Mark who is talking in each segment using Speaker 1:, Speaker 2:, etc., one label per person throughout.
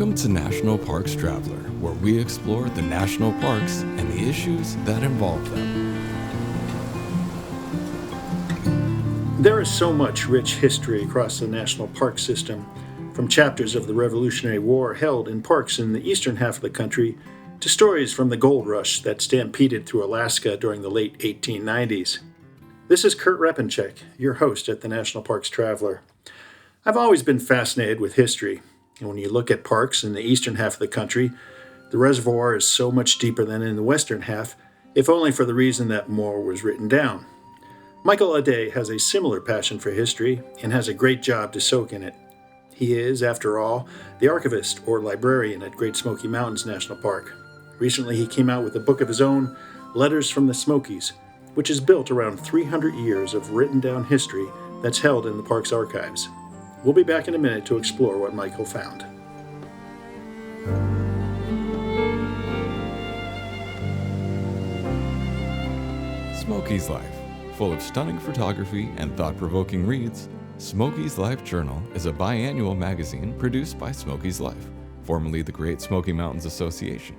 Speaker 1: Welcome to National Parks Traveler, where we explore the national parks and the issues that involve them.
Speaker 2: There is so much rich history across the national park system, from chapters of the Revolutionary War held in parks in the eastern half of the country to stories from the gold rush that stampeded through Alaska during the late 1890s. This is Kurt Repanshek, your host at the National Parks Traveler. I've always been fascinated with history, and when you look at parks in the eastern half of the country, the reservoir is so much deeper than in the western half, if only for the reason that more was written down. Michael Aday has a similar passion for history and has a great job to soak in it. He is, after all, the archivist or librarian at Great Smoky Mountains National Park. Recently, he came out with a book of his own, Letters from the Smokies, which is built around 300 years of written down history that's held in the park's archives. We'll be back in a minute to explore what Michael found.
Speaker 1: Smoky's Life. Full of stunning photography and thought-provoking reads, Smoky's Life Journal is a biannual magazine produced by Smoky's Life, formerly the Great Smoky Mountains Association.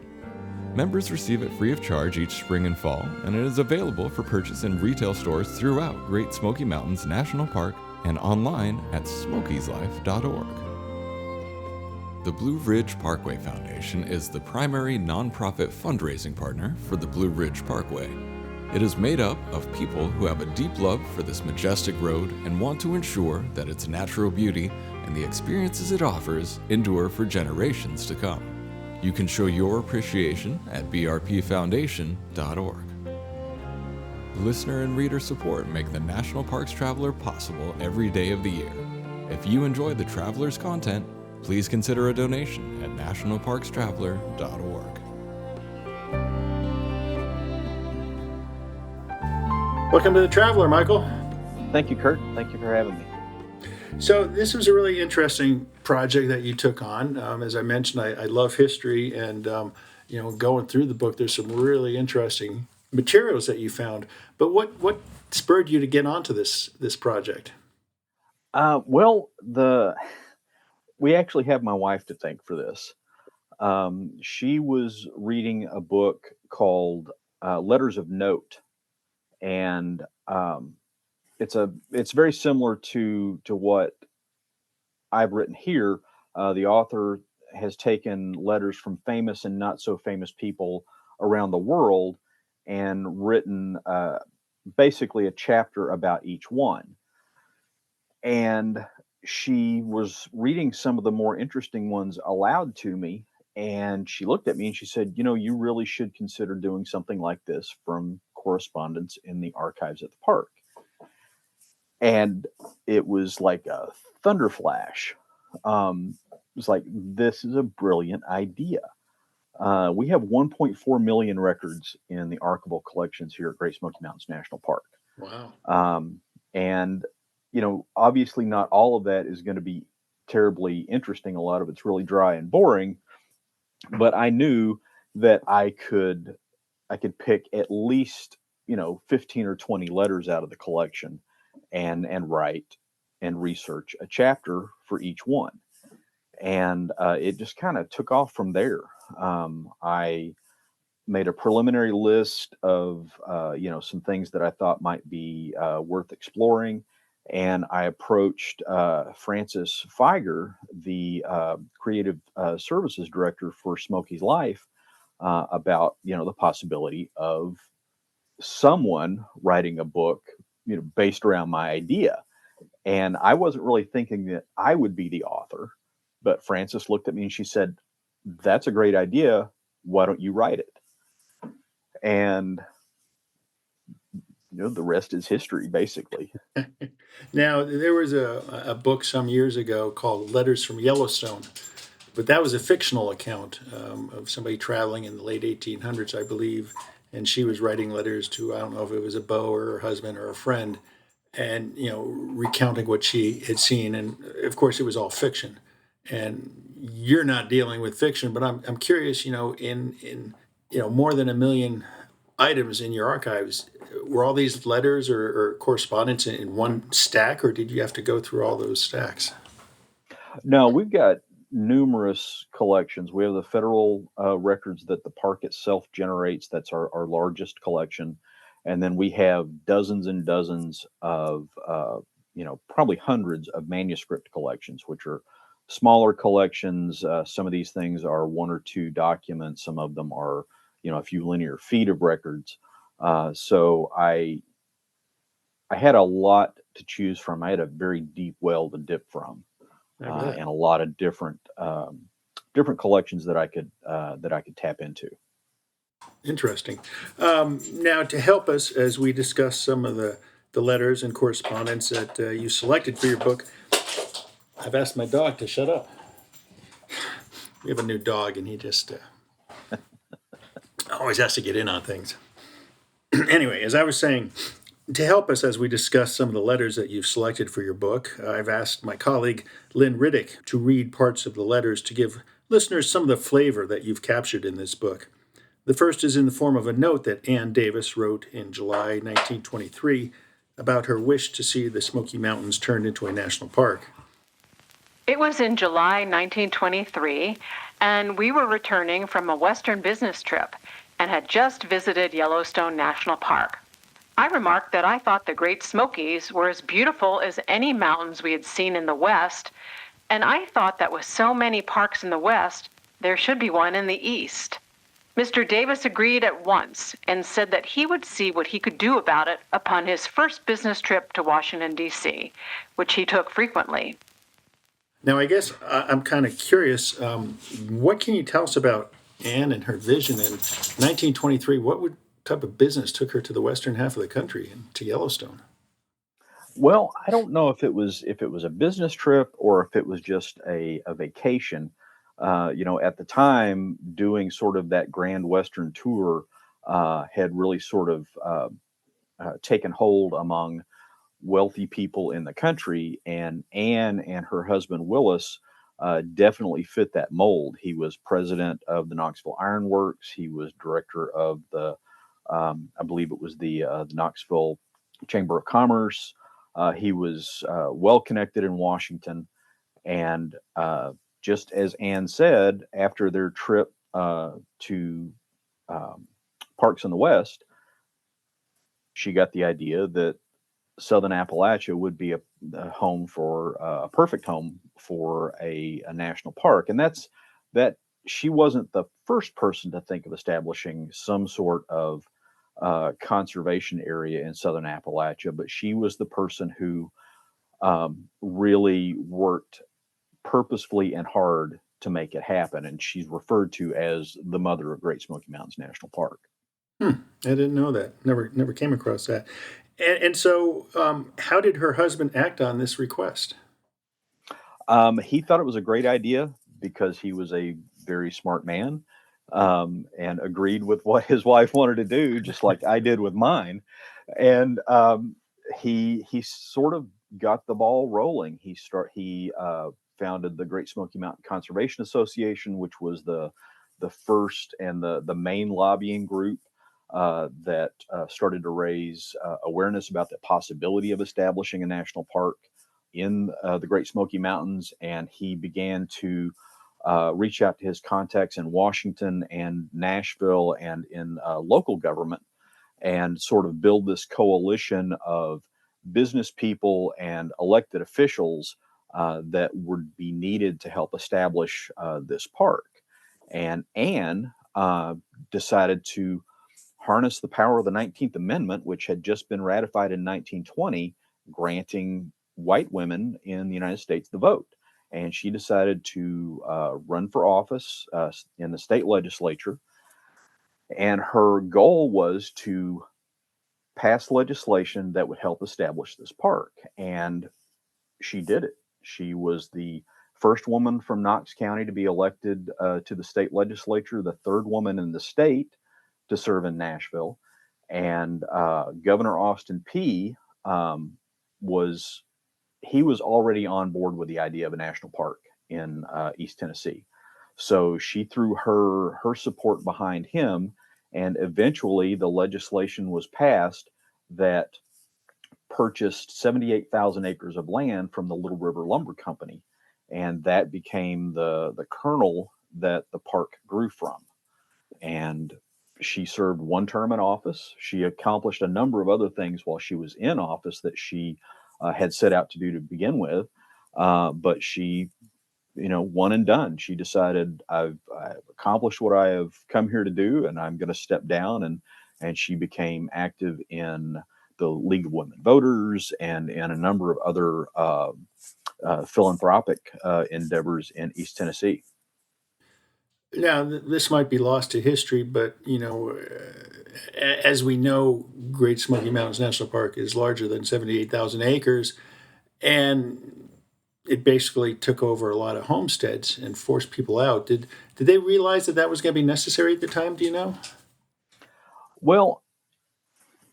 Speaker 1: Members receive it free of charge each spring and fall, and it is available for purchase in retail stores throughout Great Smoky Mountains National Park and online at smokieslife.org. The Blue Ridge Parkway Foundation is the primary nonprofit fundraising partner for the Blue Ridge Parkway. It is made up of people who have a deep love for this majestic road and want to ensure that its natural beauty and the experiences it offers endure for generations to come. You can show your appreciation at brpfoundation.org. Listener and reader support make the National Parks Traveler possible every day of the year. If you enjoy the Traveler's content, please consider a donation at nationalparkstraveler.org.
Speaker 2: Welcome to the Traveler, Michael.
Speaker 3: Thank you, Kurt. Thank you for having me.
Speaker 2: So this was a really interesting project that you took on. As I mentioned, I love history, and going through the book, there's some really interesting materials that you found. But what spurred you to get onto this project?
Speaker 3: We actually have my wife to thank for this. She was reading a book called Letters of Note, and it's very similar to what I've written here. The author has taken letters from famous and not so famous people around the world and written basically a chapter about each one. And she was reading some of the more interesting ones aloud to me, and she looked at me and she said, you really should consider doing something like this from correspondence in the archives at the park. And it was like a thunder flash. It was like, this is a brilliant idea. We have 1.4 million records in the archival collections here at Great Smoky Mountains National Park.
Speaker 2: Wow.
Speaker 3: And obviously not all of that is going to be terribly interesting. A lot of it's really dry and boring, but I knew that I could pick at least, 15 or 20 letters out of the collection and write and research a chapter for each one. And it just kind of took off from there. I made a preliminary list of, some things that I thought might be worth exploring. And I approached Francis Feiger, the creative services director for Smoky's Life, about, the possibility of someone writing a book, based around my idea. And I wasn't really thinking that I would be the author, but Francis looked at me and she said, "That's a great idea. Why don't you write it?" And the rest is history, basically.
Speaker 2: Now, there was a book some years ago called Letters from Yellowstone, but that was a fictional account of somebody traveling in the late 1800s, I believe, and she was writing letters to, I don't know if it was a beau or her husband or a friend, and, recounting what she had seen, and of course it was all fiction. And you're not dealing with fiction, but I'm curious, in more than 1 million items in your archives, were all these letters or correspondence in one stack, or did you have to go through all those stacks?
Speaker 3: No, we've got numerous collections. We have the federal records that the park itself generates. That's our largest collection. And then we have dozens and dozens of, probably hundreds of manuscript collections, which are smaller collections. Some of these things are one or two documents. Some of them are, a few linear feet of records. So I had a lot to choose from. I had a very deep well to dip from, and a lot of different collections that I could tap into.
Speaker 2: Interesting. Now, to help us as we discuss some of the letters and correspondence that you selected for your book, I've asked my dog to shut up. We have a new dog, and he just always has to get in on things. Anyway, as I was saying, to help us as we discuss some of the letters that you've selected for your book, I've asked my colleague Lynn Riddick to read parts of the letters to give listeners some of the flavor that you've captured in this book. The first is in the form of a note that Ann Davis wrote in July 1923 about her wish to see the Smoky Mountains turned into a national park.
Speaker 4: It was in July 1923, and we were returning from a Western business trip and had just visited Yellowstone National Park. I remarked that I thought the Great Smokies were as beautiful as any mountains we had seen in the West, and I thought that with so many parks in the West, there should be one in the East. Mr. Davis agreed at once and said that he would see what he could do about it upon his first business trip to Washington, D.C., which he took frequently.
Speaker 2: Now, I guess I'm kind of curious, what can you tell us about Anne and her vision in 1923? What type of business took her to the western half of the country and to Yellowstone?
Speaker 3: Well, I don't know if it was a business trip or if it was just a vacation. At the time, doing sort of that Grand Western tour had really sort of taken hold among wealthy people in the country, and Anne and her husband Willis definitely fit that mold. He was president of the Knoxville Iron Works. He was director of the, I believe it was the Knoxville Chamber of Commerce. He was well connected in Washington, and just as Anne said, after their trip to parks in the West, she got the idea that Southern Appalachia would be a home for a perfect home for a national park. And that she wasn't the first person to think of establishing some sort of conservation area in Southern Appalachia, but she was the person who really worked purposefully and hard to make it happen. And she's referred to as the mother of Great Smoky Mountains National Park.
Speaker 2: I didn't know that. Never came across that. And so, how did her husband act on this request?
Speaker 3: He thought it was a great idea because he was a very smart man, and agreed with what his wife wanted to do, just like I did with mine. And he sort of got the ball rolling. He founded the Great Smoky Mountain Conservation Association, which was the first and the main lobbying group that started to raise awareness about the possibility of establishing a national park in the Great Smoky Mountains. And he began to reach out to his contacts in Washington and Nashville and in local government, and sort of build this coalition of business people and elected officials that would be needed to help establish this park. And Anne decided to harness the power of the 19th Amendment, which had just been ratified in 1920, granting white women in the United States the vote. And she decided to run for office in the state legislature. And her goal was to pass legislation that would help establish this park. And she did it. She was the first woman from Knox County to be elected to the state legislature, the third woman in the state to serve in Nashville. And Governor Austin Peay was already on board with the idea of a national park in East Tennessee. So she threw her support behind him, and eventually the legislation was passed that purchased 78,000 acres of land from the Little River Lumber Company. and that became the kernel that the park grew from. And she served one term in office. She accomplished a number of other things while she was in office that she had set out to do to begin with. But she, one and done. She decided, I've accomplished what I have come here to do, and I'm going to step down. And she became active in the League of Women Voters and a number of other philanthropic endeavors in East Tennessee.
Speaker 2: Now, this might be lost to history, but as we know, Great Smoky Mountains National Park is larger than 78,000 acres, and it basically took over a lot of homesteads and forced people out. Did they realize that was going to be necessary at the time? Do you know?
Speaker 3: Well,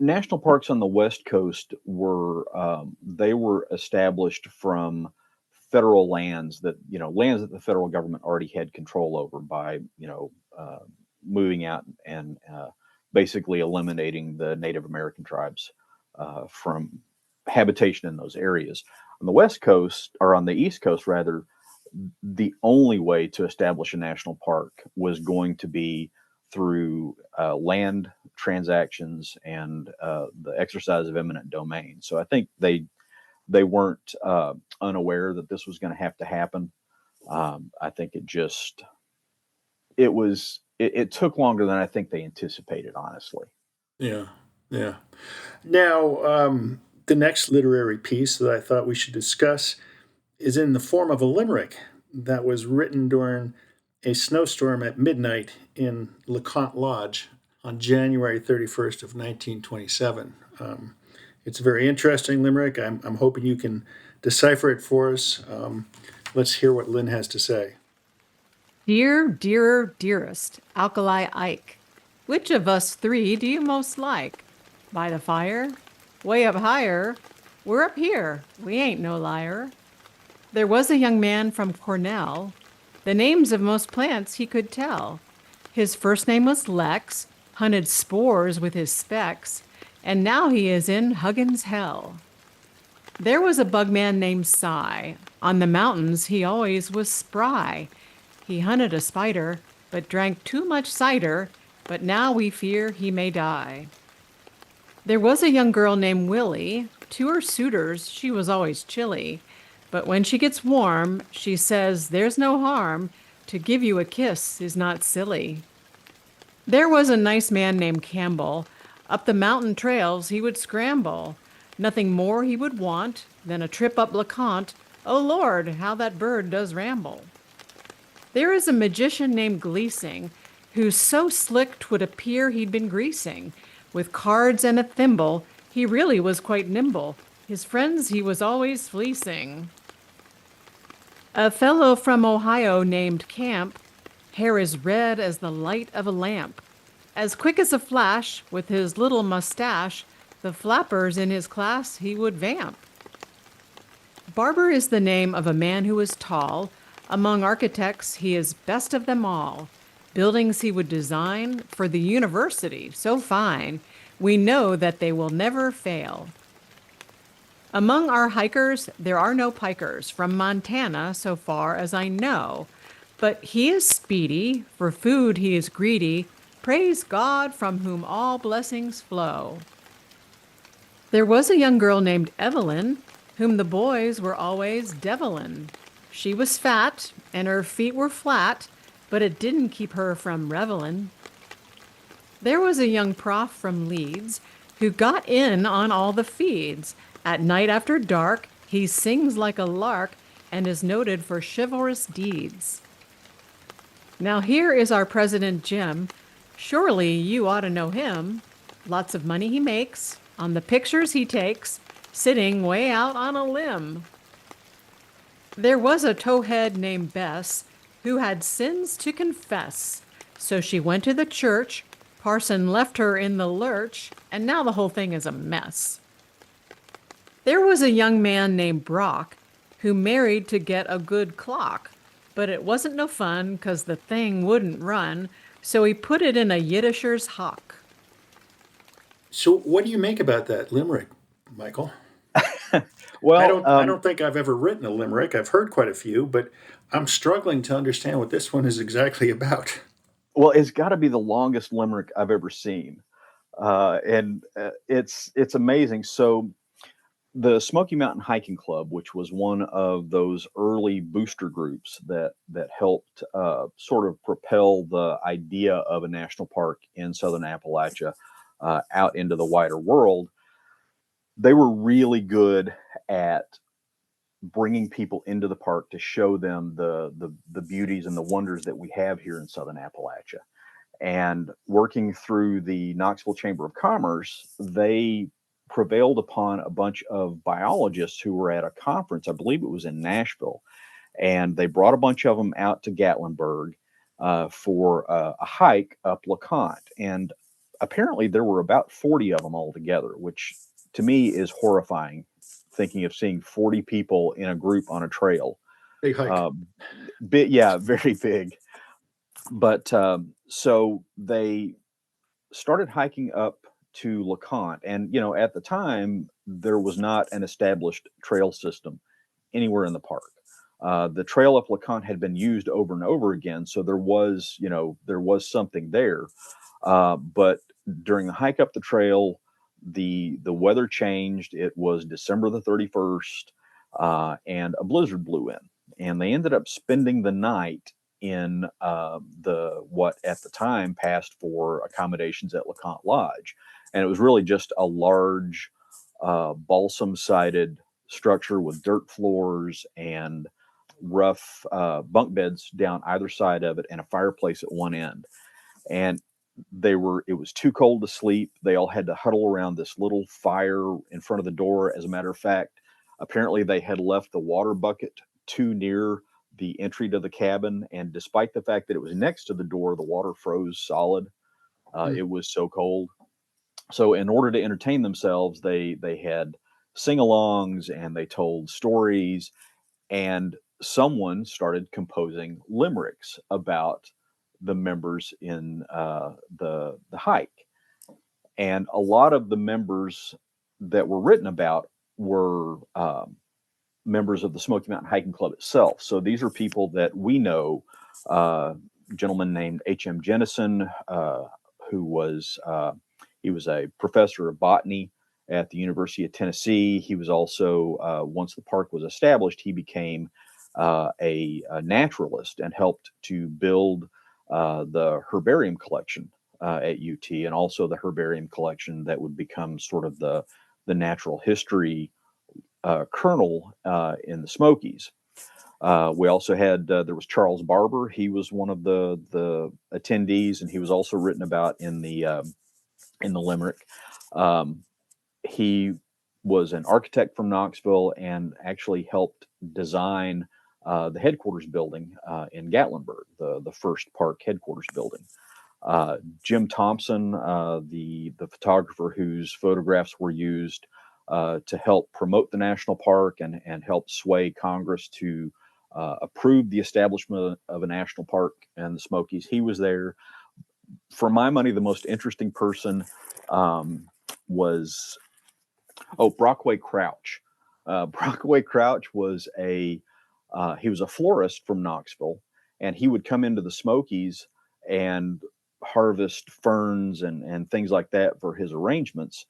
Speaker 3: national parks on the West Coast were they were established from federal lands that the federal government already had control over by moving out and basically eliminating the Native American tribes from habitation in those areas. On the West Coast, or on the East Coast rather, the only way to establish a national park was going to be through land transactions and the exercise of eminent domain. So I think they weren't unaware that this was going to have to happen. I think it took longer than I think they anticipated, honestly.
Speaker 2: Yeah, yeah. Now, the next literary piece that I thought we should discuss is in the form of a limerick that was written during a snowstorm at midnight in LeConte Lodge on January 31st of 1927. It's a very interesting limerick. I'm hoping you can decipher it for us. Let's hear what Lynn has to say.
Speaker 5: Dear, dearer, dearest, Alkali Ike, which of us three do you most like? By the fire? Way up higher? We're up here. We ain't no liar. There was a young man from Cornell. The names of most plants he could tell. His first name was Lex, hunted spores with his specs, and now he is in Huggins Hell. There was a bugman named Cy. On the mountains he always was spry. He hunted a spider, but drank too much cider, but now we fear he may die. There was a young girl named Willie. To her suitors she was always chilly, but when she gets warm, she says there's no harm. To give you a kiss is not silly. There was a nice man named Campbell. Up the mountain trails he would scramble. Nothing more he would want than a trip up LeConte. Oh Lord, how that bird does ramble. There is a magician named Gleasing, who's so slick 'twould appear he'd been greasing. With cards and a thimble, he really was quite nimble. His friends he was always fleecing. A fellow from Ohio named Camp, hair as red as the light of a lamp. As quick as a flash, with his little mustache, the flappers in his class he would vamp. Barber is the name of a man who is tall. Among architects, he is best of them all. Buildings he would design for the university, so fine, we know that they will never fail. Among our hikers, there are no pikers from Montana, so far as I know. But he is speedy, for food he is greedy. Praise God, from whom all blessings flow. There was a young girl named Evelyn, whom the boys were always devilin'. She was fat, and her feet were flat, but it didn't keep her from revelin'. There was a young prof from Leeds who got in on all the feeds. At night after dark, he sings like a lark and is noted for chivalrous deeds. Now here is our President Jim. Surely you ought to know him. Lots of money he makes on the pictures he takes, sitting way out on a limb. There was a towhead named Bess who had sins to confess. So she went to the church, parson left her in the lurch, and now the whole thing is a mess. There was a young man named Brock who married to get a good clock, but it wasn't no fun 'cause the thing wouldn't run, so he put it in a Yiddisher's hock.
Speaker 2: So what do you make about that limerick, Michael?
Speaker 3: Well,
Speaker 2: I don't think I've ever written a limerick. I've heard quite a few, but I'm struggling to understand what this one is exactly about.
Speaker 3: well, it's got to be the longest limerick I've ever seen, and it's amazing. So the Smoky Mountain Hiking Club, which was one of those early booster groups that helped sort of propel the idea of a national park in southern Appalachia out into the wider world, they were really good at bringing people into the park to show them the beauties and the wonders that we have here in southern Appalachia. And working through the Knoxville Chamber of Commerce, they prevailed upon a bunch of biologists who were at a conference, I believe it was in Nashville, and they brought a bunch of them out to Gatlinburg for a hike up LeConte. And apparently there were about 40 of them all together, which to me is horrifying, thinking of seeing 40 people in a group on a trail.
Speaker 2: Big hike.
Speaker 3: Yeah, very big. But so they started hiking up to LeConte. And, at the time, there was not an established trail system anywhere in the park. The trail up LeConte had been used over and over again. So there was something there. But during the hike up the trail, the weather changed. It was December the 31st, and a blizzard blew in. And they ended up spending the night in what at the time passed for accommodations at LeConte Lodge. And it was really just a large balsam-sided structure with dirt floors and rough bunk beds down either side of it and a fireplace at one end. And it was too cold to sleep. They all had to huddle around this little fire in front of the door. As a matter of fact, apparently they had left the water bucket too near the entry to the cabin, and despite the fact that it was next to the door, the water froze solid. It was so cold. So in order to entertain themselves, they had sing-alongs and they told stories, and someone started composing limericks about the members in the hike. And a lot of the members that were written about were members of the Smoky Mountain Hiking Club itself. So these are people that we know. A gentleman named H.M. Jennison, who was he was a professor of botany at the University of Tennessee. He was also, once the park was established, he became a naturalist and helped to build the herbarium collection at UT, and also the herbarium collection that would become sort of the natural history kernel in the Smokies. We also had there was Charles Barber. He was one of the attendees, and he was also written about in the limerick. He was an architect from Knoxville and actually helped design the headquarters building in Gatlinburg, the first park headquarters building. Jim Thompson, the photographer whose photographs were used to help promote the national park and help sway Congress to approve the establishment of a national park in the Smokies. He was there. For my money, the most interesting person was Brockway Crouch. Brockway Crouch was he was a florist from Knoxville, and he would come into the Smokies and harvest ferns and things like that for his arrangements.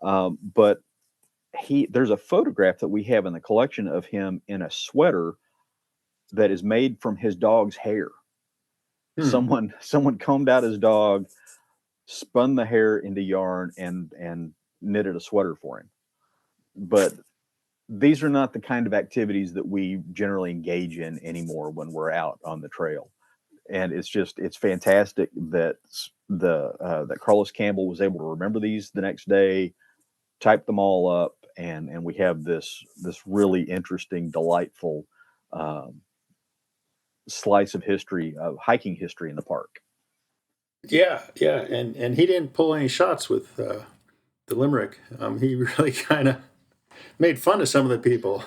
Speaker 3: But there's a photograph that we have in the collection of him in a sweater that is made from his dog's hair. Someone combed out his dog, spun the hair into yarn, and knitted a sweater for him. But these are not the kind of activities that we generally engage in anymore when we're out on the trail. And it's fantastic that that Carlos Campbell was able to remember these the next day, type them all up, and we have this really interesting, delightful slice of history, of hiking history in the park.
Speaker 2: Yeah, and he didn't pull any shots with the limerick. He really kind of made fun of some of the people.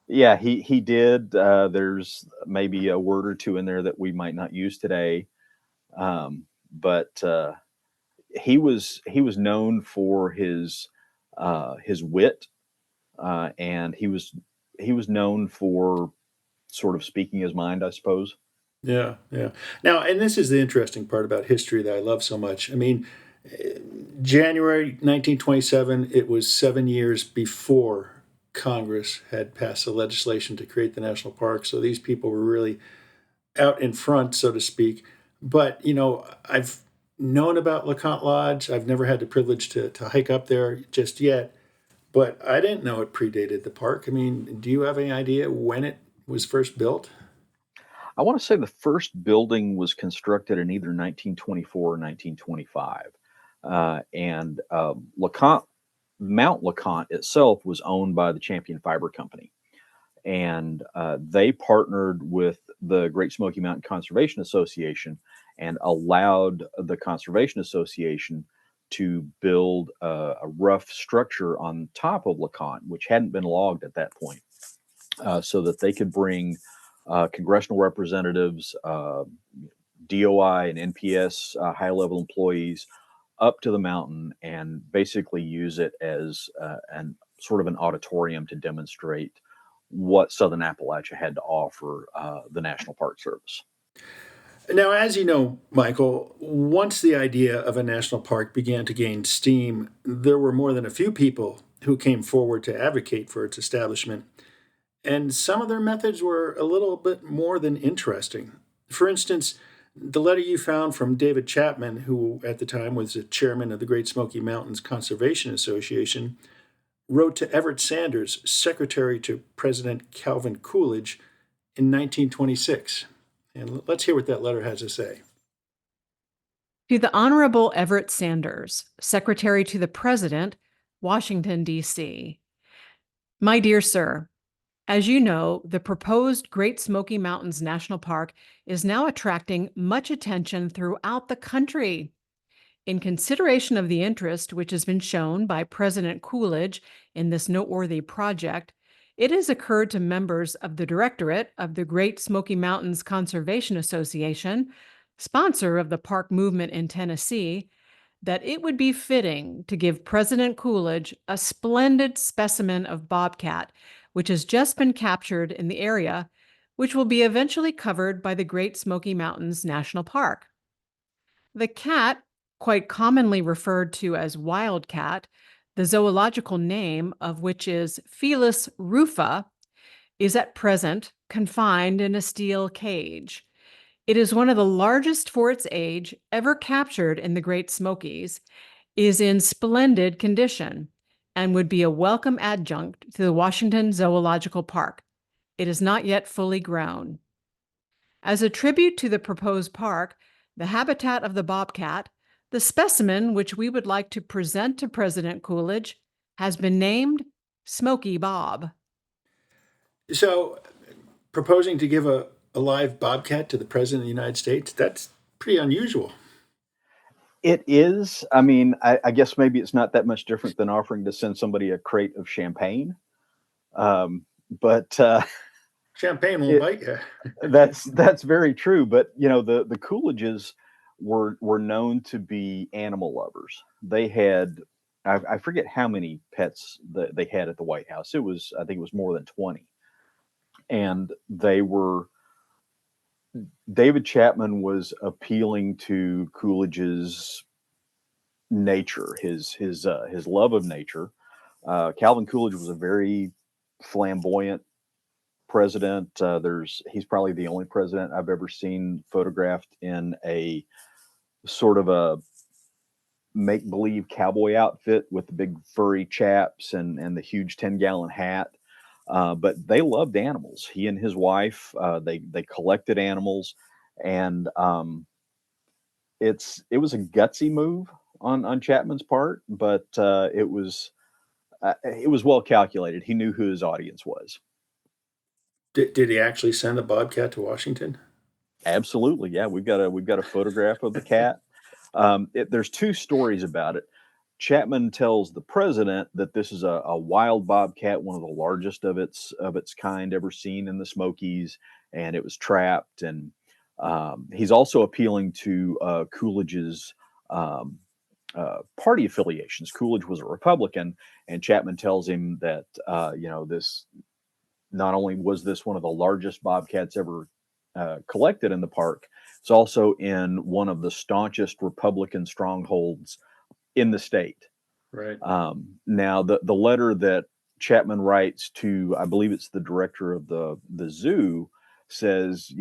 Speaker 3: Yeah, he did. There's maybe a word or two in there that we might not use today, but he was known for his wit. and he was known for sort of speaking his mind, I suppose.
Speaker 2: Yeah, yeah. Now, and this is the interesting part about history that I love so much. I mean, January 1927, it was 7 years before Congress had passed the legislation to create the national park. So these people were really out in front, so to speak. But, I've known about LeConte Lodge. I've never had the privilege to hike up there just yet, but I didn't know it predated the park. I mean, do you have any idea when it was first built?
Speaker 3: I want to say the first building was constructed in either 1924 or 1925. And LeConte, Mount LeConte itself was owned by the Champion Fiber Company. And they partnered with the Great Smoky Mountain Conservation Association and allowed the Conservation Association to build a rough structure on top of LeConte, which hadn't been logged at that point, so that they could bring congressional representatives, DOI and NPS high-level employees up to the mountain and basically use it as an sort of an auditorium to demonstrate what Southern Appalachia had to offer the National Park Service.
Speaker 2: Now, as you know, Michael, once the idea of a national park began to gain steam, there were more than a few people who came forward to advocate for its establishment. And some of their methods were a little bit more than interesting. For instance, the letter you found from David Chapman, who at the time was the chairman of the Great Smoky Mountains Conservation Association, wrote to Everett Sanders, secretary to President Calvin Coolidge, in 1926. And let's hear what that letter has to say.
Speaker 5: To the Honorable Everett Sanders, Secretary to the President, Washington, D.C. My dear sir, as you know, the proposed Great Smoky Mountains National Park is now attracting much attention throughout the country. In consideration of the interest which has been shown by President Coolidge in this noteworthy project, it has occurred to members of the Directorate of the Great Smoky Mountains Conservation Association, sponsor of the park movement in Tennessee, that it would be fitting to give President Coolidge a splendid specimen of bobcat, which has just been captured in the area, which will be eventually covered by the Great Smoky Mountains National Park. The cat, quite commonly referred to as wildcat, the zoological name of which is Felis rufa, is at present confined in a steel cage. It is one of the largest for its age ever captured in the Great Smokies, is in splendid condition, and would be a welcome adjunct to the Washington Zoological Park. It is not yet fully grown. As a tribute to the proposed park, the habitat of the bobcat, the specimen which we would like to present to President Coolidge, has been named Smoky Bob.
Speaker 2: So, proposing to give a live bobcat to the President of the United States, that's pretty unusual.
Speaker 3: It is. I mean, I guess maybe it's not that much different than offering to send somebody a crate of champagne. But
Speaker 2: Champagne won't bite you.
Speaker 3: that's very true. But the Coolidges were known to be animal lovers. They had, I forget how many pets that they had at the White House. I think it was more than 20. And David Chapman was appealing to Coolidge's nature, his love of nature. Calvin Coolidge was a very flamboyant president. He's probably the only president I've ever seen photographed in a sort of a make-believe cowboy outfit with the big furry chaps and the huge 10-gallon hat. But they loved animals. He and his wife, they collected animals, and it was a gutsy move on Chapman's part, but it was well calculated. He knew who his audience was.
Speaker 2: Did he actually send a bobcat to Washington?
Speaker 3: Absolutely, yeah. We've got a photograph of the cat. There's two stories about it. Chapman tells the president that this is a wild bobcat, one of the largest of its kind ever seen in the Smokies, and it was trapped. And he's also appealing to Coolidge's party affiliations. Coolidge was a Republican, and Chapman tells him that this not only was this one of the largest bobcats ever collected in the park, it's also in one of the staunchest Republican strongholds in the state.
Speaker 2: Right.
Speaker 3: Now, the letter that Chapman writes to, I believe it's the director of the zoo, says,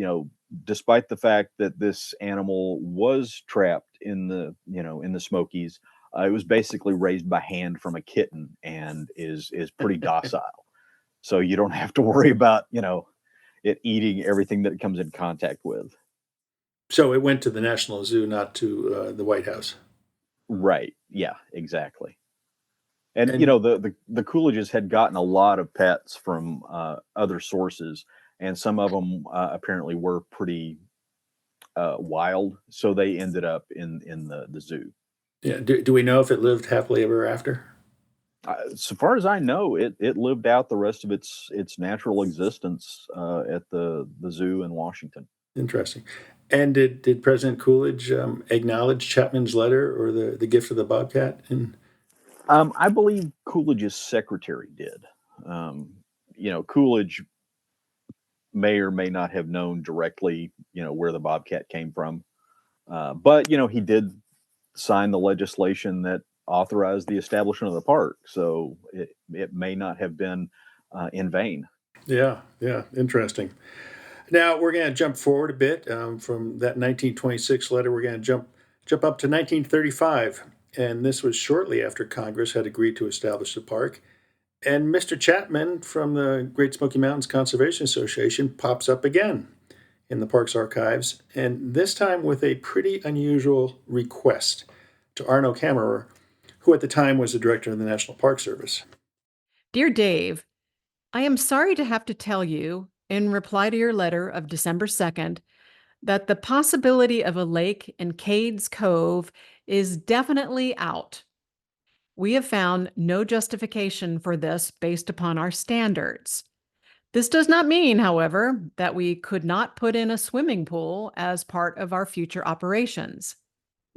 Speaker 3: despite the fact that this animal was trapped in the Smokies, it was basically raised by hand from a kitten and is pretty docile. So you don't have to worry about it eating everything that it comes in contact with.
Speaker 2: So it went to the National Zoo, not to the White House.
Speaker 3: Right. Yeah, exactly. And the Coolidges had gotten a lot of pets from other sources, and some of them apparently were pretty wild. So they ended up in the zoo.
Speaker 2: Yeah. Do we know if it lived happily ever after?
Speaker 3: So far as I know, it lived out the rest of its natural existence at the zoo in Washington.
Speaker 2: Interesting. And did President Coolidge acknowledge Chapman's letter or the gift of the bobcat? And
Speaker 3: I believe Coolidge's secretary did. Coolidge may or may not have known directly, where the bobcat came from, but he did sign the legislation that authorized the establishment of the park, so it may not have been in vain.
Speaker 2: Yeah, interesting. Now we're going to jump forward a bit from that 1926 letter. We're going to jump up to 1935, and this was shortly after Congress had agreed to establish the park. And Mr. Chapman from the Great Smoky Mountains Conservation Association pops up again in the park's archives, and this time with a pretty unusual request to Arno Kammerer, who at the time was the director of the National Park Service.
Speaker 5: Dear Dave, I am sorry to have to tell you, in reply to your letter of December 2nd, that the possibility of a lake in Cades Cove is definitely out. We have found no justification for this based upon our standards. This does not mean, however, that we could not put in a swimming pool as part of our future operations.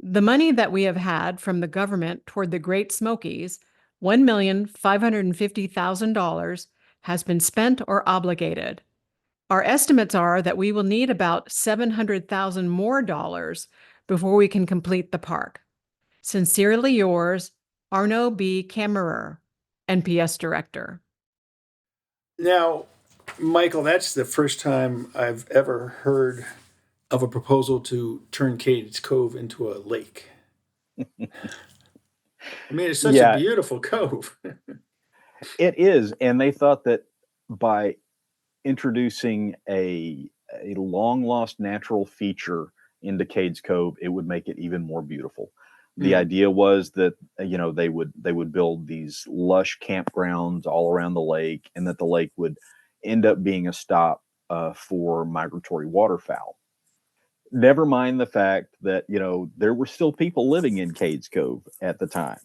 Speaker 5: The money that we have had from the government toward the Great Smokies, $1,550,000, has been spent or obligated. Our estimates are that we will need about $700,000 more before we can complete the park. Sincerely yours, Arno B. Kammerer, NPS Director.
Speaker 2: Now, Michael, that's the first time I've ever heard of a proposal to turn Cades Cove into a lake. I mean, it's such a beautiful cove.
Speaker 3: It is, and they thought that by introducing a long lost natural feature into Cades Cove, it would make it even more beautiful. The idea was that they would build these lush campgrounds all around the lake, and that the lake would end up being a stop for migratory waterfowl. Never mind the fact that there were still people living in Cades Cove at the time.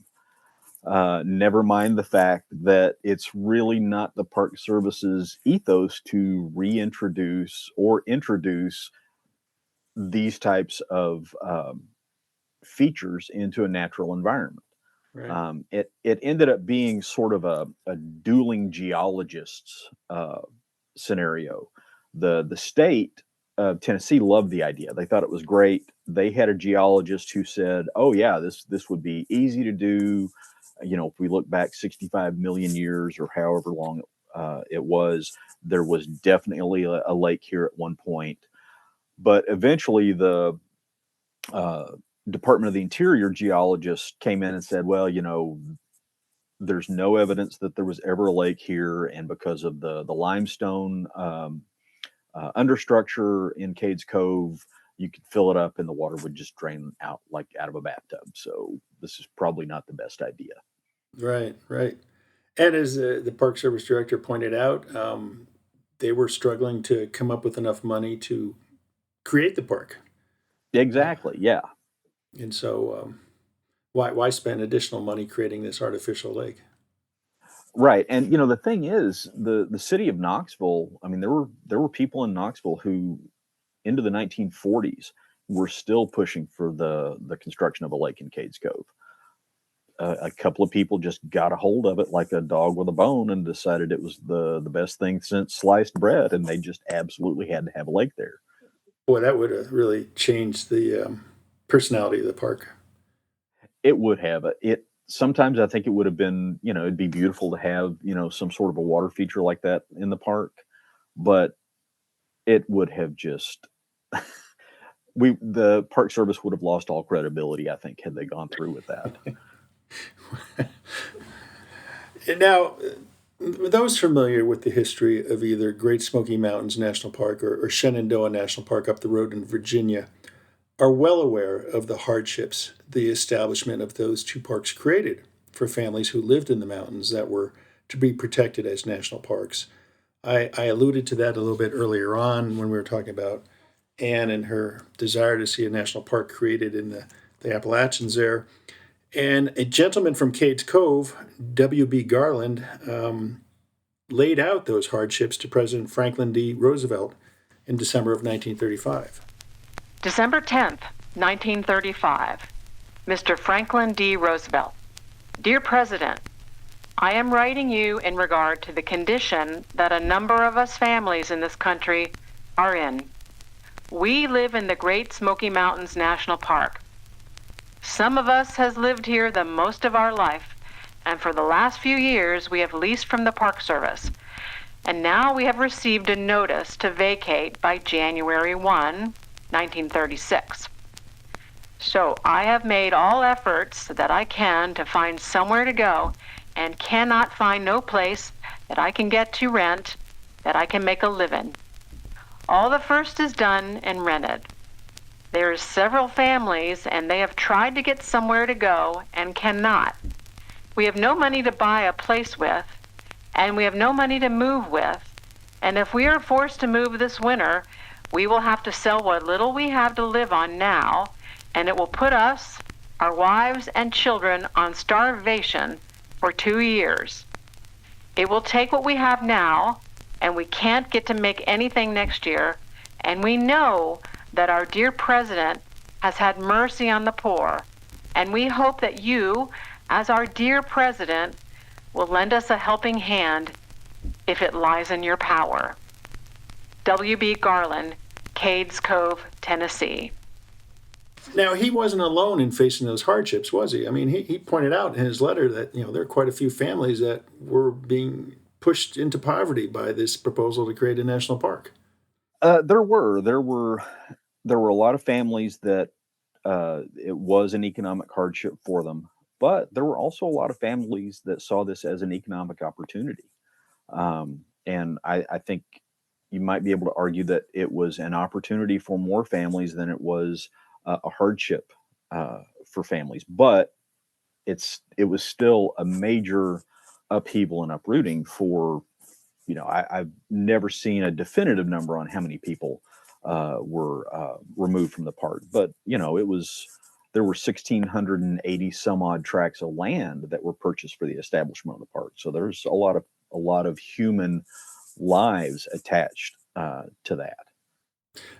Speaker 3: Never mind the fact that it's really not the Park Service's ethos to reintroduce or introduce these types of features into a natural environment. Right. It ended up being sort of a dueling geologists scenario. The state of Tennessee loved the idea. They thought it was great. They had a geologist who said, "Oh yeah, this would be easy to do. If we look back 65 million years or however long it was, there was definitely a lake here at one point." But eventually the Department of the Interior geologist came in and said, "Well, there's no evidence that there was ever a lake here, and because of the limestone understructure in Cades Cove, you could fill it up and the water would just drain out like out of a bathtub. So this is probably not the best idea."
Speaker 2: Right. And as the Park Service director pointed out, they were struggling to come up with enough money to create the park.
Speaker 3: Exactly. Yeah.
Speaker 2: And so, why spend additional money creating this artificial lake?
Speaker 3: Right. And the thing is, the city of Knoxville, I mean, there were people in Knoxville who into the 1940s were still pushing for the construction of a lake in Cades Cove. a couple of people just got a hold of it like a dog with a bone and decided it was the best thing since sliced bread, and they just absolutely had to have a lake there.
Speaker 2: Boy, that would have really changed the personality of the park.
Speaker 3: It would have. It sometimes I think it would have been, it'd be beautiful to have, some sort of a water feature like that in the park, but it would have just the Park Service would have lost all credibility, I think, had they gone through with that.
Speaker 2: Now, those familiar with the history of either Great Smoky Mountains National Park or Shenandoah National Park up the road in Virginia are well aware of the hardships the establishment of those two parks created for families who lived in the mountains that were to be protected as national parks. I alluded to that a little bit earlier on when we were talking about Anne and her desire to see a national park created in the Appalachians there. And a gentleman from Cades Cove, W.B. Garland, laid out those hardships to President Franklin D. Roosevelt in December of 1935.
Speaker 4: December 10th, 1935. Mr. Franklin D. Roosevelt. Dear President, I am writing you in regard to the condition that a number of us families in this country are in. We live in the Great Smoky Mountains National Park. Some of us has lived here the most of our life, and for the last few years we have leased from the Park Service. And now we have received a notice to vacate by January 1, 1936. So I have made all efforts that I can to find somewhere to go and cannot find no place that I can get to rent that I can make a living. All the first is done and rented. There is several families and they have tried to get somewhere to go and cannot. We have no money to buy a place with, and we have no money to move with, and if we are forced to move this winter, we will have to sell what little we have to live on now, and it will put us, our wives and children on starvation for 2 years. It will take what we have now, and we can't get to make anything next year, and we know that our dear President has had mercy on the poor, and we hope that you, as our dear President, will lend us a helping hand if it lies in your power. W.B. Garland, Cades Cove, Tennessee.
Speaker 2: Now, he wasn't alone in facing those hardships, was he? I mean, he pointed out in his letter that, there are quite a few families that were being pushed into poverty by this proposal to create a national park.
Speaker 3: There were a lot of families that it was an economic hardship for them, but there were also a lot of families that saw this as an economic opportunity. And I think you might be able to argue that it was an opportunity for more families than it was a hardship for families. But it was still a major upheaval and uprooting for, I've never seen a definitive number on how many people were removed from the park, but there were 1,680 some odd tracts of land that were purchased for the establishment of the park. So there's a lot of human lives attached to that.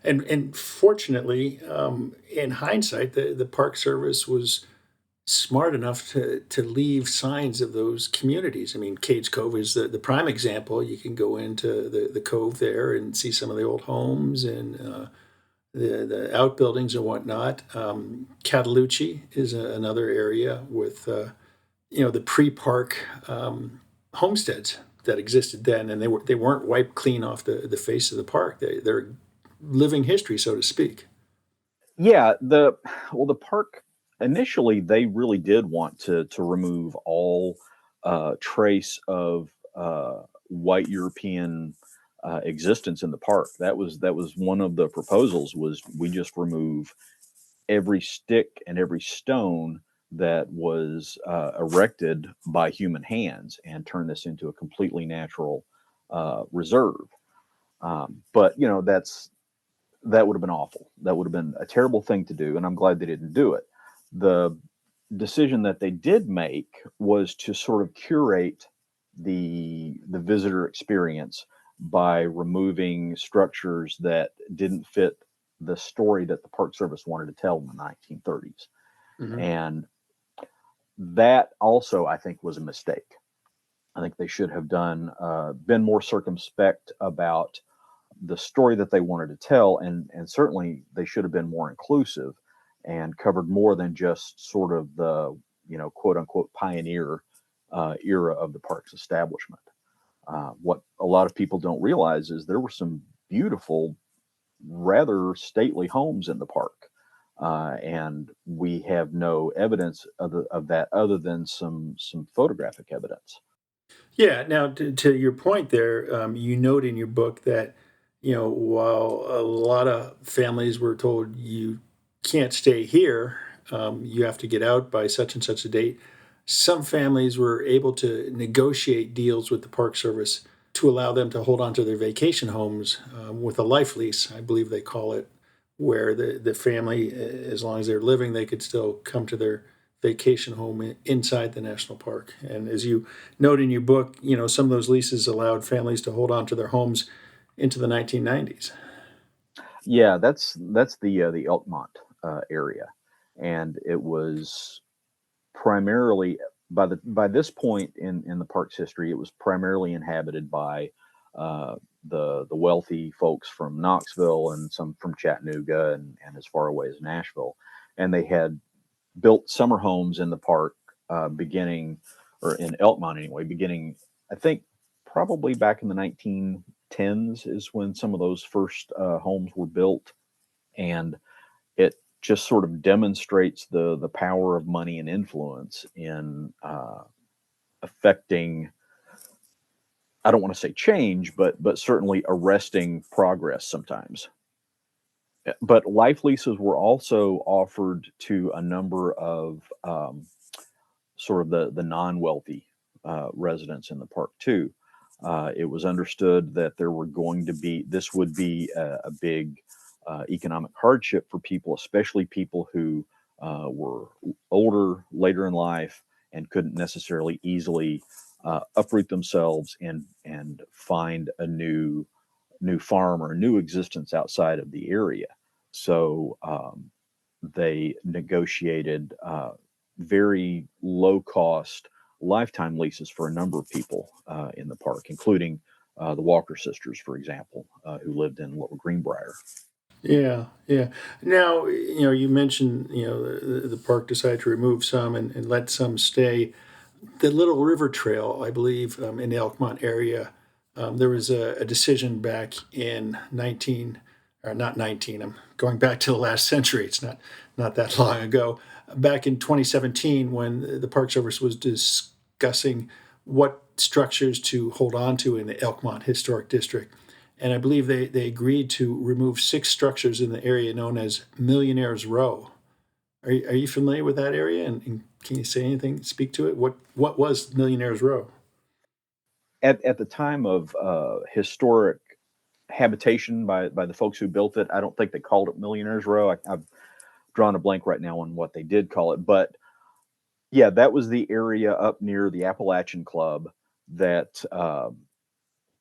Speaker 2: And fortunately, in hindsight, the Park Service was smart enough to leave signs of those communities. I mean, Cades Cove is the prime example. You can go into the cove there and see some of the old homes and the outbuildings and whatnot. Cataloochee is another area with the pre-park homesteads that existed then, and they weren't wiped clean off the face of the park. They're living history, so to speak.
Speaker 3: Yeah, the park initially they really did want to remove all trace of white European existence in the park. That was one of the proposals, was we just remove every stick and every stone that was erected by human hands and turn this into a completely natural reserve. But that would have been awful. That would have been a terrible thing to do, and I'm glad they didn't do it. The decision that they did make was to sort of curate the visitor experience by removing structures that didn't fit the story that the Park Service wanted to tell in the 1930s. Mm-hmm. And that also, I think, was a mistake. I think they should have been more circumspect about the story that they wanted to tell, and certainly they should have been more inclusive and covered more than just sort of the, quote unquote pioneer era of the park's establishment. What a lot of people don't realize is there were some beautiful, rather stately homes in the park, and we have no evidence of that other than some photographic evidence.
Speaker 2: Yeah. Now, to your point there, you note in your book that, while a lot of families were told you can't stay here, you have to get out by such and such a date, some families were able to negotiate deals with the Park Service to allow them to hold on to their vacation homes with a life lease, I believe they call it, where the family, as long as they're living, they could still come to their vacation home inside the national park. And as you note in your book, some of those leases allowed families to hold on to their homes into the 1990s.
Speaker 3: Yeah, that's the Elkmont area, and it was primarily by this point in the park's history, it was primarily inhabited by the wealthy folks from Knoxville and some from Chattanooga and as far away as Nashville, and they had built summer homes in the park, beginning, or in Elkmont anyway, beginning, I think, probably back in the 1910s is when some of those first homes were built. And it just sort of demonstrates the power of money and influence in affecting, I don't want to say change, but certainly arresting progress sometimes. But life leases were also offered to a number of sort of the non-wealthy residents in the park too. It was understood that this would be a big economic hardship for people, especially people who were older, later in life, and couldn't necessarily easily uproot themselves and find a new farm or a new existence outside of the area. So they negotiated very low cost lifetime leases for a number of people in the park, including the Walker sisters, for example, who lived in Little Greenbrier.
Speaker 2: Yeah, yeah. Now, you mentioned, the park decided to remove some and let some stay. The Little River Trail, I believe, in the Elkmont area, there was a decision back in 19, or not 19, I'm going back to the last century. It's not that long ago. Back in 2017, when the Park Service was discussing what structures to hold on to in the Elkmont Historic District. And I believe they agreed to remove 6 structures in the area known as Millionaire's Row. Are you familiar with that area? And can you say anything, speak to it? What was Millionaire's Row?
Speaker 3: At the time of historic habitation by the folks who built it, I don't think they called it Millionaire's Row. I've drawn a blank right now on what they did call it, but yeah, that was the area up near the Appalachian Club that a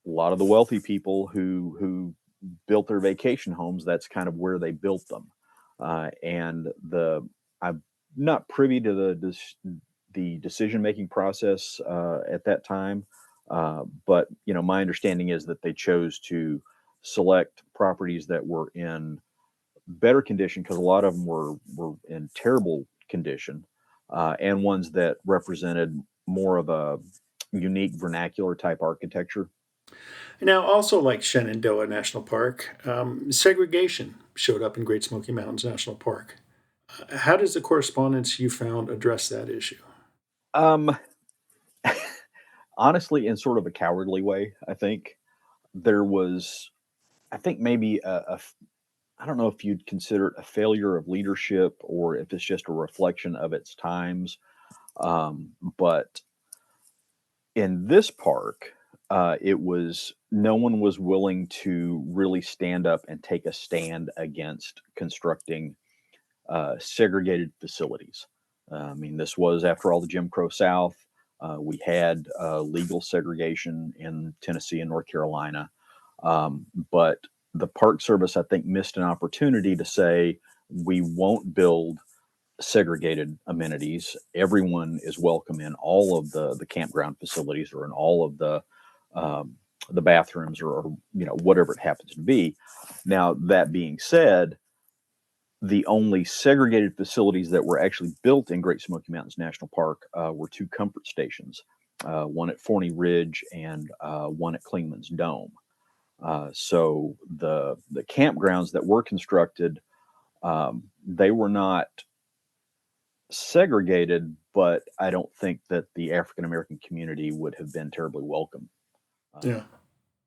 Speaker 3: lot of the wealthy people who built their vacation homes, that's kind of where they built them. And I'm not privy to the decision making process at that time, but my understanding is that they chose to select properties that were in better condition, because a lot of them were in terrible condition, and ones that represented more of a unique vernacular type architecture.
Speaker 2: Now, also like Shenandoah National Park, segregation showed up in Great Smoky Mountains National Park. How does the correspondence you found address that issue?
Speaker 3: Um, Honestly, in sort of a cowardly way, I think there was, I think maybe I don't know if you'd consider it a failure of leadership or if it's just a reflection of its times. But in this park, it was no one was willing to really stand up and take a stand against constructing segregated facilities. I mean, this was, after all, the Jim Crow South. We had legal segregation in Tennessee and North Carolina. But the Park Service, I think, missed an opportunity to say, we won't build segregated amenities. Everyone is welcome in all of the campground facilities or in all of the bathrooms or whatever it happens to be. Now, that being said, the only segregated facilities that were actually built in Great Smoky Mountains National Park were two comfort stations, one at Forney Ridge and one at Klingman's Dome. So the campgrounds that were constructed, they were not segregated, but I don't think that the African American community would have been terribly welcome.
Speaker 2: Yeah.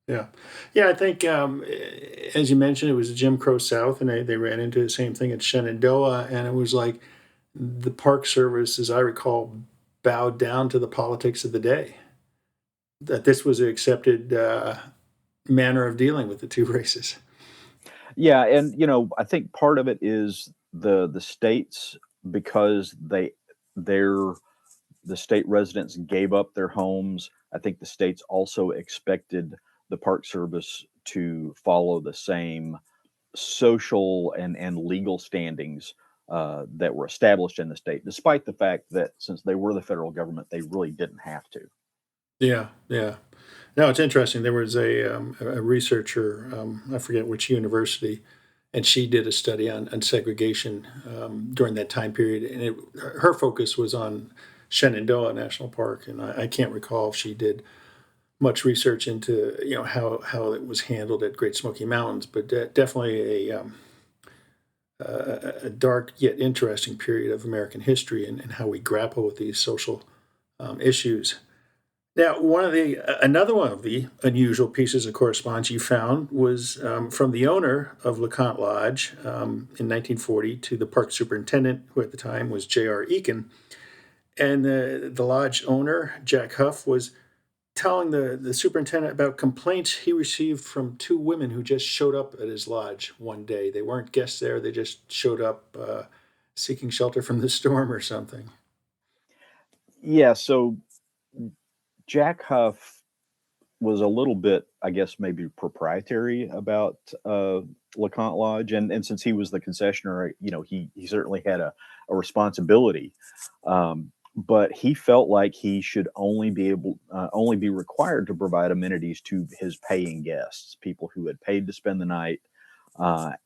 Speaker 2: Yeah. Yeah. I think, as you mentioned, it was a Jim Crow South, and they ran into the same thing at Shenandoah. And it was like the Park Service, as I recall, bowed down to the politics of the day, that this was an accepted manner of dealing with the two races.
Speaker 3: Yeah, and I think part of it is the states, because the state residents gave up their homes. I think the states also expected the Park Service to follow the same social and legal standings that were established in the state, despite the fact that since they were the federal government, they really didn't have to.
Speaker 2: Yeah. Yeah. No, it's interesting. There was a researcher, I forget which university, and she did a study on segregation during that time period, and her focus was on Shenandoah National Park, and I can't recall if she did much research into how it was handled at Great Smoky Mountains, but definitely a dark yet interesting period of American history and how we grapple with these social issues. Now, another one of the unusual pieces of correspondence you found was from the owner of LeConte Lodge in 1940 to the park superintendent, who at the time was J.R. Eakin. And the lodge owner, Jack Huff, was telling the superintendent about complaints he received from two women who just showed up at his lodge one day. They weren't guests there. They just showed up seeking shelter from the storm or something.
Speaker 3: Yeah, so Jack Huff was a little bit, I guess, maybe proprietary about LeConte Lodge, and since he was the concessionaire, he certainly had a responsibility, but he felt like he should only be required to provide amenities to his paying guests, people who had paid to spend the night,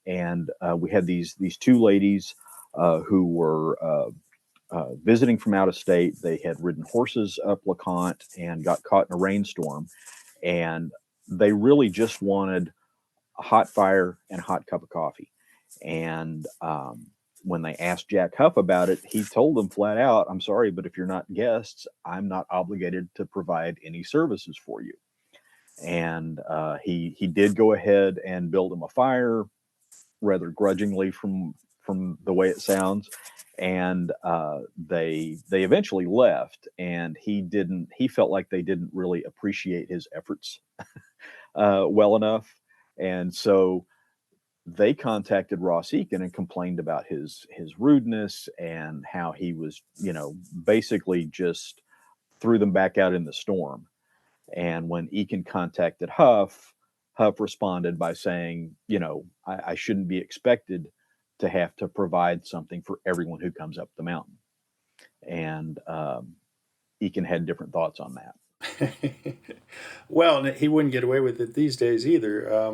Speaker 3: and we had these two ladies who were visiting from out of state. They had ridden horses up LeConte and got caught in a rainstorm, and they really just wanted a hot fire and a hot cup of coffee. And when they asked Jack Huff about it, he told them flat out, "I'm sorry, but if you're not guests, I'm not obligated to provide any services for you." And he did go ahead and build them a fire, rather grudgingly from the way it sounds. And they eventually left, and he felt like they didn't really appreciate his efforts well enough. And so they contacted Ross Eakin and complained about his rudeness and how he was, basically just threw them back out in the storm. And when Eakin contacted Huff responded by saying, I shouldn't be expected to have to provide something for everyone who comes up the mountain. And Eakin had different thoughts on that.
Speaker 2: Well, he wouldn't get away with it these days either.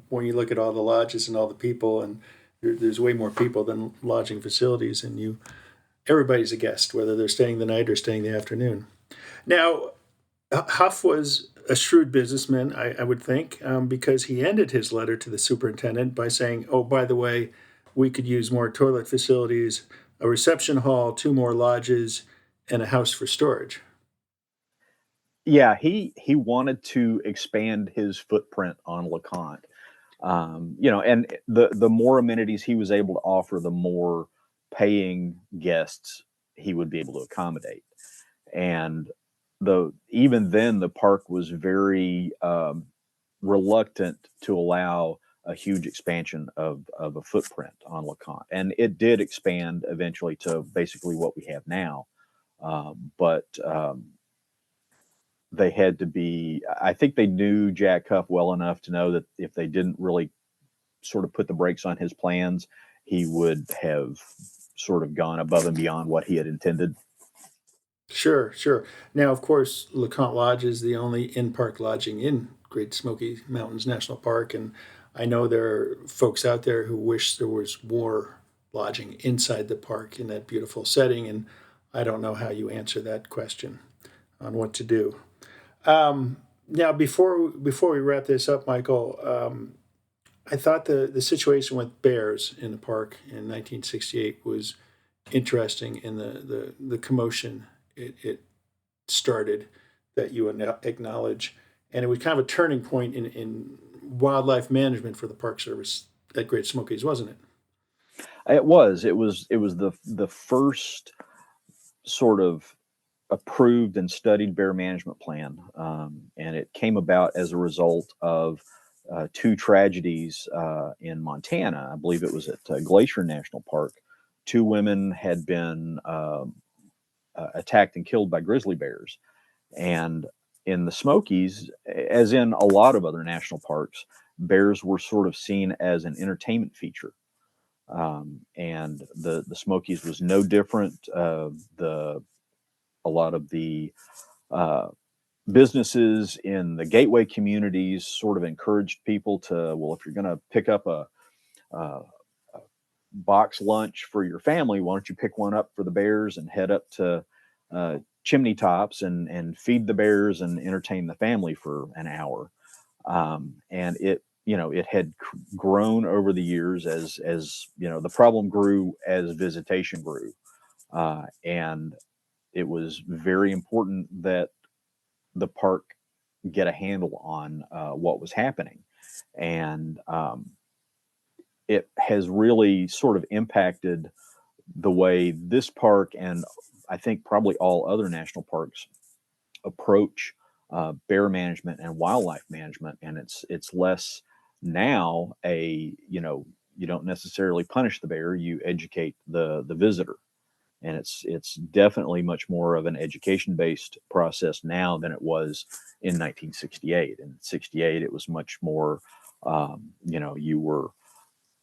Speaker 2: When you look at all the lodges and all the people, and there's way more people than lodging facilities, and everybody's a guest, whether they're staying the night or staying the afternoon. Now, Huff was a shrewd businessman, I would think, because he ended his letter to the superintendent by saying, "Oh, by the way, we could use more toilet facilities, a reception hall, 2 more lodges, and a house for storage."
Speaker 3: Yeah, he wanted to expand his footprint on LeConte. And the more amenities he was able to offer, the more paying guests he would be able to accommodate. And even then, the park was very reluctant to allow a huge expansion of a footprint on LeConte. And it did expand eventually to basically what we have now. But they had to be, I think they knew Jack Huff well enough to know that if they didn't really sort of put the brakes on his plans, he would have sort of gone above and beyond what he had intended.
Speaker 2: Sure, sure. Now, of course, LeConte Lodge is the only in-park lodging in Great Smoky Mountains National Park, and I know there are folks out there who wish there was more lodging inside the park in that beautiful setting, and I don't know how you answer that question on what to do. Now, before we wrap this up, Michael, I thought the situation with bears in the park in 1968 was interesting in the commotion it started that you acknowledge. And it was kind of a turning point in wildlife management for the Park Service at Great Smokies, wasn't it?
Speaker 3: It was. It was the first sort of approved and studied bear management plan, and it came about as a result of two tragedies in Montana. I believe it was at Glacier National Park. Two women had been attacked and killed by grizzly bears, and in the Smokies, as in a lot of other national parks, bears were sort of seen as an entertainment feature. And the Smokies was no different. A lot of the businesses in the gateway communities sort of encouraged people to, well, if you're going to pick up a box lunch for your family, why don't you pick one up for the bears and head up to chimney tops and feed the bears and entertain the family for an hour. And it had grown over the years as the problem grew as visitation grew. And it was very important that the park get a handle on what was happening. And it has really sort of impacted the way this park, and I think probably all other national parks, approach bear management and wildlife management. And it's less now you don't necessarily punish the bear, you educate the visitor. And it's definitely much more of an education-based process now than it was in 1968. In 68, it was much more, you were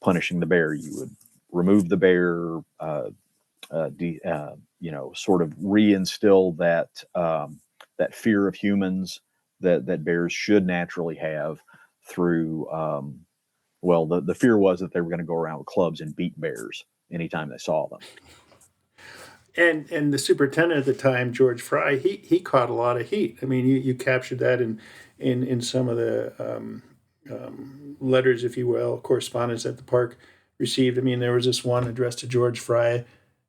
Speaker 3: punishing the bear. You would remove the bear, sort of reinstill that fear of humans that bears should naturally have through. The fear was that they were going to go around with clubs and beat bears anytime they saw them.
Speaker 2: And the superintendent at the time, George Fry, he caught a lot of heat. I mean, you captured that in some of the letters, if you will, correspondence that the park received. I mean, there was this one addressed to George Fry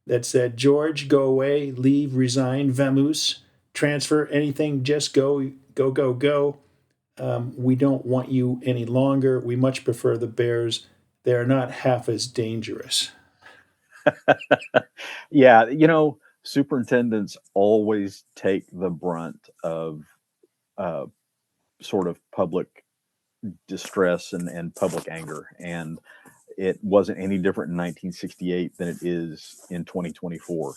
Speaker 2: that said, "George, go away, leave, resign, vamoose, transfer, anything, just go, go, go, go. We don't want you any longer. We much prefer the bears. They're not half as dangerous."
Speaker 3: Yeah, superintendents always take the brunt of sort of public distress and public anger. And it wasn't any different in 1968 than it is in 2024.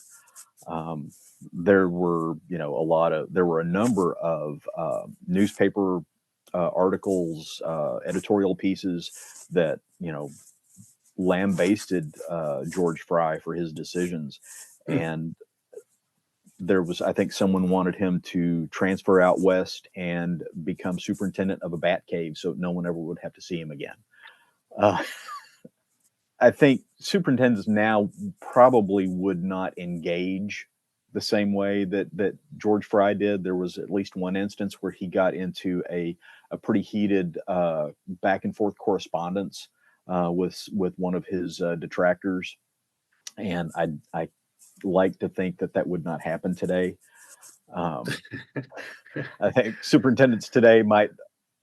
Speaker 3: There were, there were a number of newspaper articles, editorial pieces that, lambasted George Fry for his decisions. And there was, I think someone wanted him to transfer out west and become superintendent of a bat cave so no one ever would have to see him again. I think superintendents now probably would not engage the same way that George Fry did. There was at least one instance where he got into a pretty heated back and forth correspondence with one of his detractors. And I like to think that would not happen today. I think superintendents today might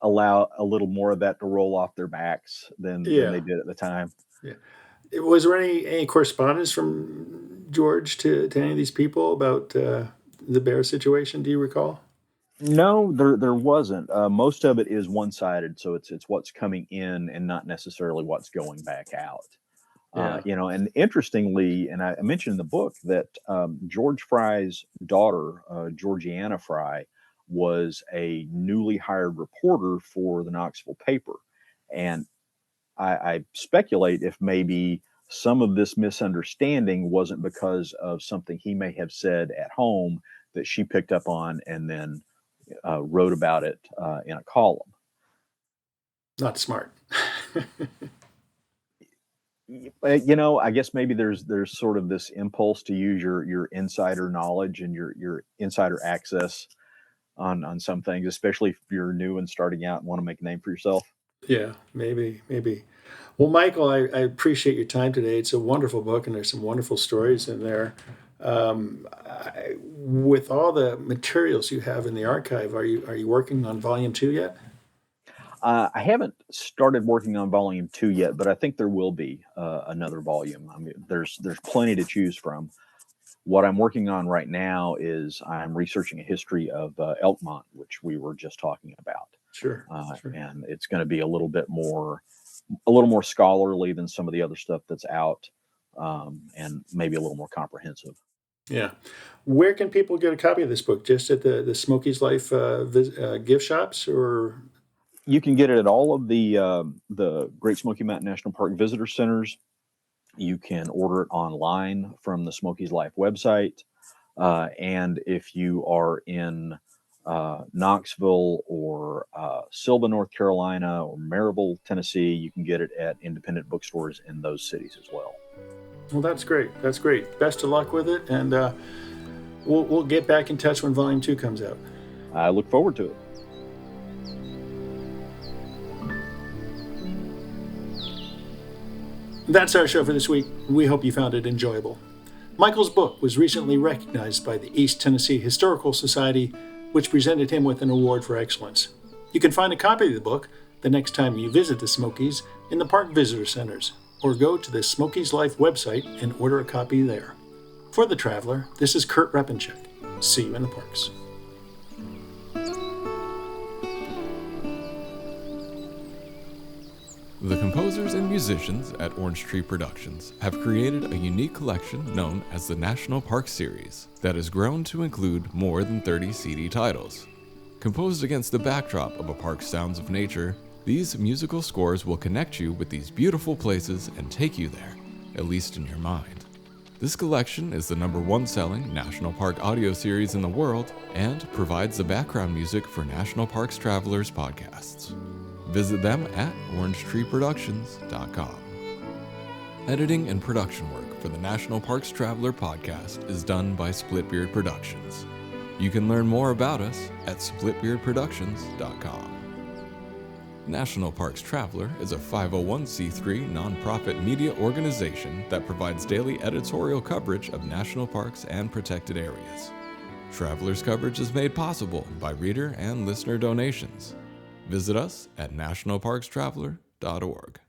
Speaker 3: allow a little more of that to roll off their backs than they did at the time.
Speaker 2: Yeah. Was there any correspondence from George to any of these people about the bear situation? Do you recall?
Speaker 3: No, there wasn't. Most of it is one-sided, so it's what's coming in and not necessarily what's going back out.
Speaker 2: Yeah.
Speaker 3: And interestingly, and I mentioned in the book that George Fry's daughter, Georgiana Fry, was a newly hired reporter for the Knoxville paper. And I speculate if maybe some of this misunderstanding wasn't because of something he may have said at home that she picked up on and then wrote about it in a column.
Speaker 2: Not smart.
Speaker 3: I guess maybe there's sort of this impulse to use your insider knowledge and your insider access on some things, especially if you're new and starting out and want to make a name for yourself.
Speaker 2: Yeah, maybe. Well, Michael, I appreciate your time today. It's a wonderful book, and there's some wonderful stories in there. With all the materials you have in the archive, are you working on volume 2 yet?
Speaker 3: I haven't started working on volume 2 yet, but I think there will be another volume. I mean, there's plenty to choose from. What I'm working on right now is I'm researching a history of Elkmont, which we were just talking about.
Speaker 2: Sure.
Speaker 3: And it's going to be a little more scholarly than some of the other stuff that's out, and maybe a little more comprehensive.
Speaker 2: Yeah. Where can people get a copy of this book? Just at the Smokies Life gift shops, or?
Speaker 3: You can get it at all of the Great Smoky Mountain National Park visitor centers. You can order it online from the Smokies Life website. And if you are in Knoxville or Sylva, North Carolina, or Maryville, Tennessee, you can get it at independent bookstores in those cities as well.
Speaker 2: Well, that's great. Best of luck with it, and we'll get back in touch when Volume 2 comes out.
Speaker 3: I look forward to it.
Speaker 2: That's our show for this week. We hope you found it enjoyable. Michael's book was recently recognized by the East Tennessee Historical Society, which presented him with an award for excellence. You can find a copy of the book the next time you visit the Smokies in the park visitor centers, or go to the Smokies Life website and order a copy there. For The Traveler, this is Kurt Repanshek. See you in the parks.
Speaker 1: The composers and musicians at Orange Tree Productions have created a unique collection known as the National Park Series that has grown to include more than 30 CD titles. Composed against the backdrop of a park's sounds of nature, these musical scores will connect you with these beautiful places and take you there, at least in your mind. This collection is the #1 selling National Park audio series in the world and provides the background music for National Parks Travelers podcasts. Visit them at orangetreeproductions.com. Editing and production work for the National Parks Traveler podcast is done by Splitbeard Productions. You can learn more about us at splitbeardproductions.com. National Parks Traveler is a 501c3 nonprofit media organization that provides daily editorial coverage of national parks and protected areas. Traveler's coverage is made possible by reader and listener donations. Visit us at nationalparkstraveler.org.